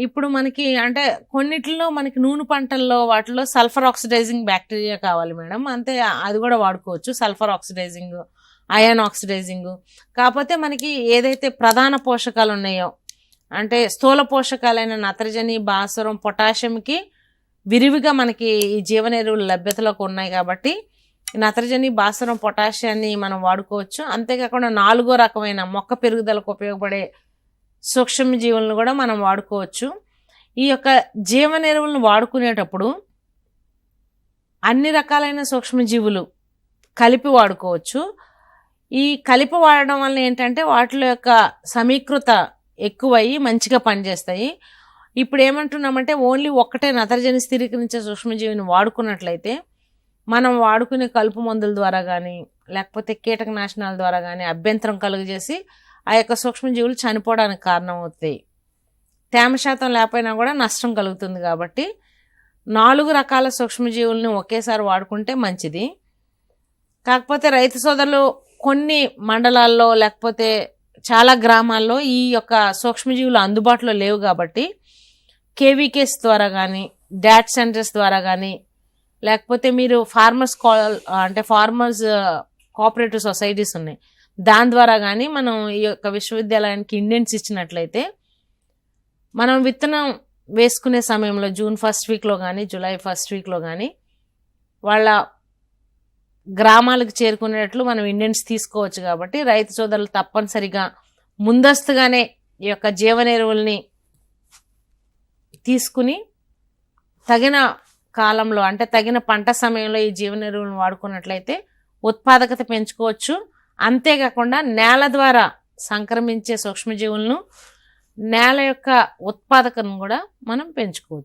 ఇప్పుడు మనకి అంటే కొన్నిట్లో మనకి నూనె పంటల్లో వాటిలో సల్ఫర్ ఆక్సిడైజింగ్ బ్యాక్టీరియా కావాలి మేడం. అంతే అది కూడా వాడుకోవచ్చు. Sulphur oxidizing, iron oxidizing. కాకపోతే మనకి ఏదైతే ప్రధాన పోషకాలు ఉన్నాయో అంటే స్థూల పోషకాలైన నత్రజని, భాస్వరం, పొటాషియంకి విరివిగా మనకి ఈ జీవన ఎరువులు లభ్యతలోకి ఉన్నాయి కాబట్టి నత్రజని, భాస్వరం, పొటాషియాన్ని మనం వాడుకోవచ్చు. అంతేకాకుండా 4వ రకమైన మొక్క పెరుగుదలకు ఉపయోగపడే సూక్ష్మజీవులను కూడా మనం వాడుకోవచ్చు. ఈ యొక్క జీవన ఎరువులను వాడుకునేటప్పుడు అన్ని రకాలైన సూక్ష్మజీవులు కలిపి వాడుకోవచ్చు. ఈ కలిపి వాడడం వల్ల ఏంటంటే వాటిలో యొక్క సమీకృత ఎక్కువయ్యి మంచిగా పనిచేస్తాయి. ఇప్పుడు ఏమంటున్నామంటే ఓన్లీ ఒక్కటే నత్రజని స్థిరీకరించే సూక్ష్మజీవిని వాడుకున్నట్లయితే మనం వాడుకునే కలుపు మందుల ద్వారా కానీ లేకపోతే కీటకనాశనాల ద్వారా కానీ అభ్యంతరం కలుగజేసి ఆ యొక్క సూక్ష్మజీవులు చనిపోవడానికి కారణం అవుతాయి. తేమ శాతం లేకపోయినా కూడా నష్టం కలుగుతుంది. కాబట్టి 4 రకాల సూక్ష్మజీవులను ఒకేసారి వాడుకుంటే మంచిది. కాకపోతే రైతు సోదరులు కొన్ని మండలాల్లో లేకపోతే చాలా గ్రామాల్లో ఈ యొక్క సూక్ష్మజీవులు అందుబాటులో లేవు కాబట్టి కేవీకేస్ ద్వారా కానీ డాట్ సెంటర్స్ ద్వారా కానీ లేకపోతే మీరు ఫార్మర్స్ కోఆపరేటివ్ సొసైటీస్ ఉన్నాయి దాని ద్వారా కానీ మనం ఈ యొక్క విశ్వవిద్యాలయానికి ఇండెంట్స్ ఇచ్చినట్లయితే మనం విత్తనం వేసుకునే సమయంలో జూన్ 1st వీక్లో కానీ జూలై 1st వీక్లో కానీ వాళ్ళ గ్రామాలకు చేరుకునేటట్లు మనం ఇండెంట్స్ తీసుకోవచ్చు. కాబట్టి రైతు సోదరులు తప్పనిసరిగా ముందస్తుగానే ఈ యొక్క జీవన ఎరువుల్ని తీసుకుని తగిన కాలంలో అంటే తగిన పంట సమయంలో ఈ జీవన ఎరువులను వాడుకున్నట్లయితే ఉత్పాదకత పెంచుకోవచ్చు. అంతేకాకుండా నేల ద్వారా సంక్రమించే సూక్ష్మజీవులను నేల యొక్క ఉత్పాదకతను కూడా మనం పెంచుకోవచ్చు.